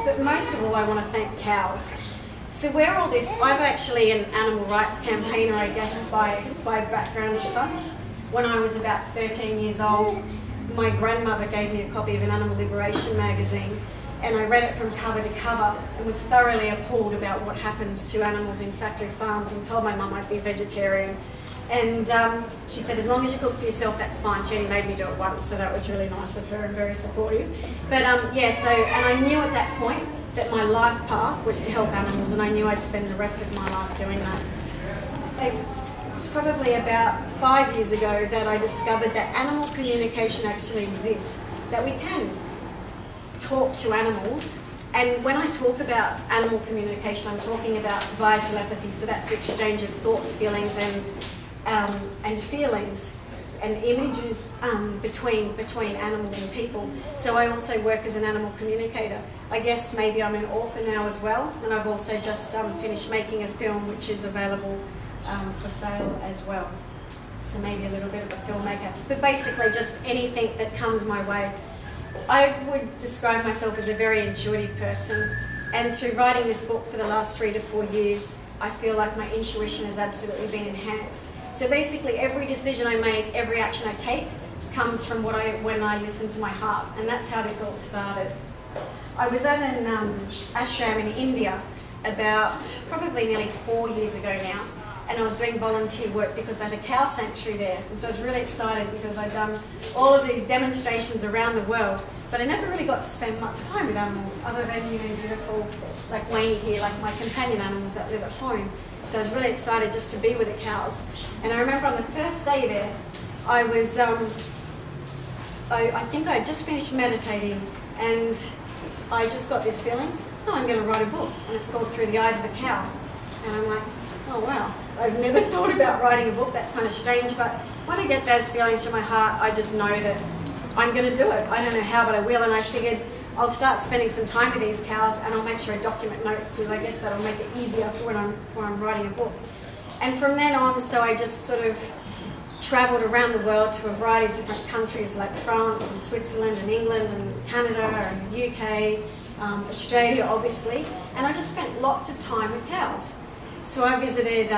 but most of all I want to thank cows. So where all this, I'm actually an animal rights campaigner, I guess, by background as such. When I was about 13 years old, my grandmother gave me a copy of an animal liberation magazine, and I read it from cover to cover and was thoroughly appalled about what happens to animals in factory farms, and told my mum I'd be vegetarian. And she said, as long as you cook for yourself, that's fine. She only made me do it once, so that was really nice of her and very supportive. But yeah, so, and I knew at that point that my life path was to help animals, and I knew I'd spend the rest of my life doing that. It was probably about 5 years ago that I discovered that animal communication actually exists, that we can talk to animals. And when I talk about animal communication, I'm talking about via telepathy, so that's the exchange of thoughts, feelings, and feelings and images between animals and people. So I also work as an animal communicator. I guess maybe I'm an author now as well, and I've also just finished making a film which is available for sale as well. So maybe a little bit of a filmmaker, but basically just anything that comes my way. I would describe myself as a very intuitive person, and through writing this book for the last 3 to 4 years, I feel like my intuition has absolutely been enhanced. So basically every decision I make, every action I take, comes from when I listen to my heart, and that's how this all started. I was at an ashram in India about probably nearly 4 years ago now, and I was doing volunteer work because they had a cow sanctuary there, and so I was really excited because I'd done all of these demonstrations around the world, but I never really got to spend much time with animals other than, you know, beautiful, like Wayne here, like my companion animals that live at home. So I was really excited just to be with the cows. And I remember on the first day there, I was, I think I had just finished meditating, and I just got this feeling, oh, I'm going to write a book, and it's called Through the Eyes of a Cow. And I'm like, oh wow, I've never thought about writing a book, that's kind of strange, but when I get those feelings from my heart, I just know that I'm going to do it. I don't know how, but I will, and I figured I'll start spending some time with these cows, and I'll make sure I document notes, because I guess that'll make it easier for when I'm writing a book. And from then on, so I just sort of travelled around the world to a variety of different countries like France and Switzerland and England and Canada and the UK, Australia obviously, and I just spent lots of time with cows. So I visited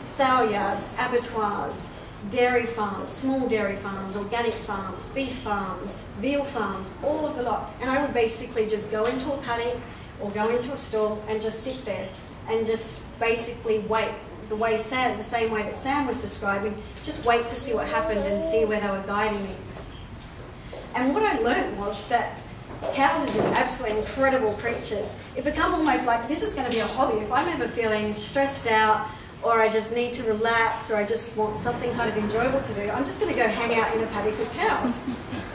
sow yards, abattoirs, dairy farms, small dairy farms, organic farms, beef farms, veal farms, all of the lot. And I would basically just go into a paddock or go into a stall and just sit there and just basically wait. The same way that Sam was describing, just wait to see what happened and see where they were guiding me. And what I learned was that cows are just absolutely incredible creatures. It became almost like this is going to be a hobby. If I'm ever feeling stressed out, or I just need to relax, or I just want something kind of enjoyable to do, I'm just going to go hang out in a paddock with cows.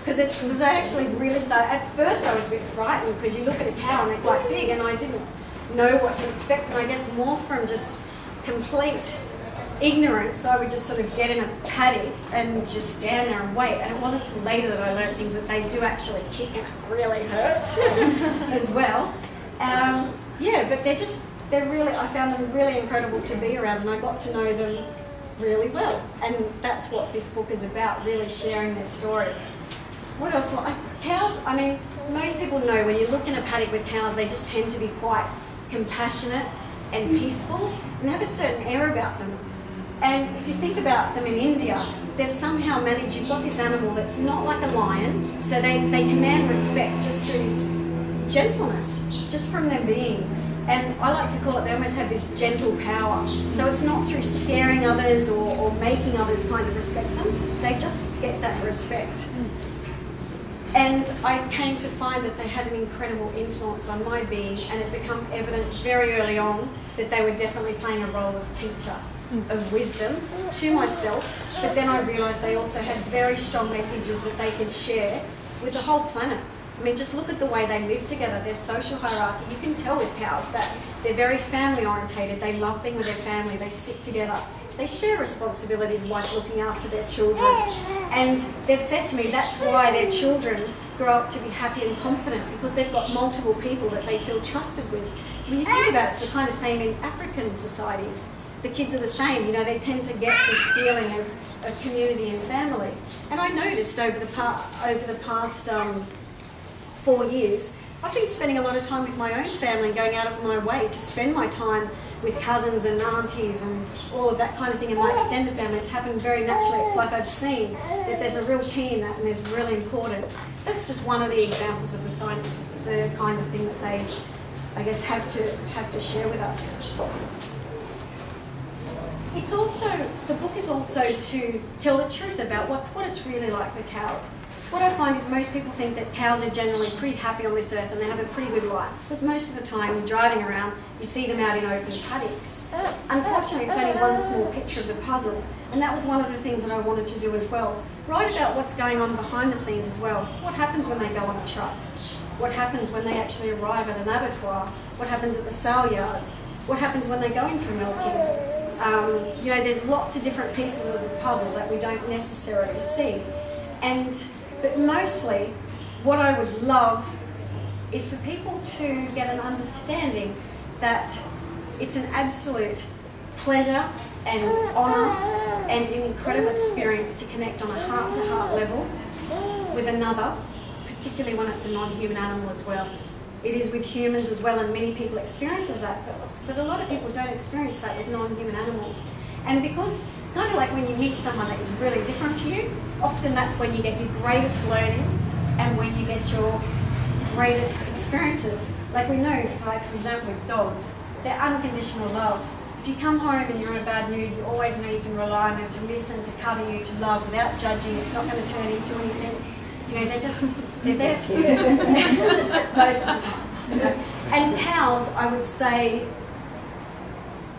Because I actually really started, at first I was a bit frightened, because you look at a cow and they're quite big, and I didn't know what to expect, and I guess more from just complete ignorance, I would just sort of get in a paddock and just stand there and wait. And it wasn't until later that I learned things that they do actually kick, and it really hurts as well. Yeah, but they're really, I found them really incredible to be around, and I got to know them really well. And that's what this book is about, really sharing their story. What else? Well, cows, I mean, most people know when you look in a paddock with cows, they just tend to be quite compassionate and peaceful, and they have a certain air about them. And if you think about them in India, they've somehow managed, you've got this animal that's not like a lion, so they command respect just through this gentleness, just from their being. And I like to call it, they almost have this gentle power. So it's not through scaring others or making others kind of respect them, they just get that respect. And I came to find that they had an incredible influence on my being, and it became evident very early on that they were definitely playing a role as teacher of wisdom to myself, but then I realised they also had very strong messages that they could share with the whole planet. I mean, just look at the way they live together, their social hierarchy. You can tell with cows that they're very family orientated, they love being with their family, they stick together. They share responsibilities like looking after their children. And they've said to me that's why their children grow up to be happy and confident, because they've got multiple people that they feel trusted with. When you think about it, it's the kind of same in African societies. The kids are the same, you know, they tend to get this feeling of community and family. And I noticed over the past 4 years I've been spending a lot of time with my own family, going out of my way to spend my time with cousins and aunties and all of that kind of thing in my extended family. It's happened very naturally. It's like I've seen that there's a real key in that and there's real importance. That's just one of the examples of the kind of thing that they, I guess, have to share with us. It's also, the book is also to tell the truth about what it's really like for cows. What I find is most people think that cows are generally pretty happy on this earth and they have a pretty good life. Because most of the time when driving around, you see them out in open paddocks. Unfortunately, it's only one small picture of the puzzle. And that was one of the things that I wanted to do as well. Write about what's going on behind the scenes as well. What happens when they go on a truck? What happens when they actually arrive at an abattoir? What happens at the sale yards? What happens when they go in for milking? You know, there's lots of different pieces of the puzzle that we don't necessarily see. But mostly, what I would love is for people to get an understanding that it's an absolute pleasure and honour and an incredible experience to connect on a heart-to-heart level with another, particularly when it's a non-human animal as well. It is with humans as well, and many people experience that, but a lot of people don't experience that with non-human animals. And because it's kind of like when you meet someone that is really different to you, often that's when you get your greatest learning and when you get your greatest experiences. Like we know, like for example with dogs, they're unconditional love. If you come home and you're in a bad mood, you always know you can rely on them to listen, to cuddle you, to love without judging. It's not going to turn into anything. You know, they're there for you most of the time. You know? And cows, I would say,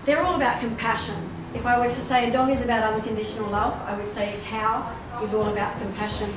they're all about compassion. If I was to say a dog is about unconditional love, I would say a cow is all about compassion.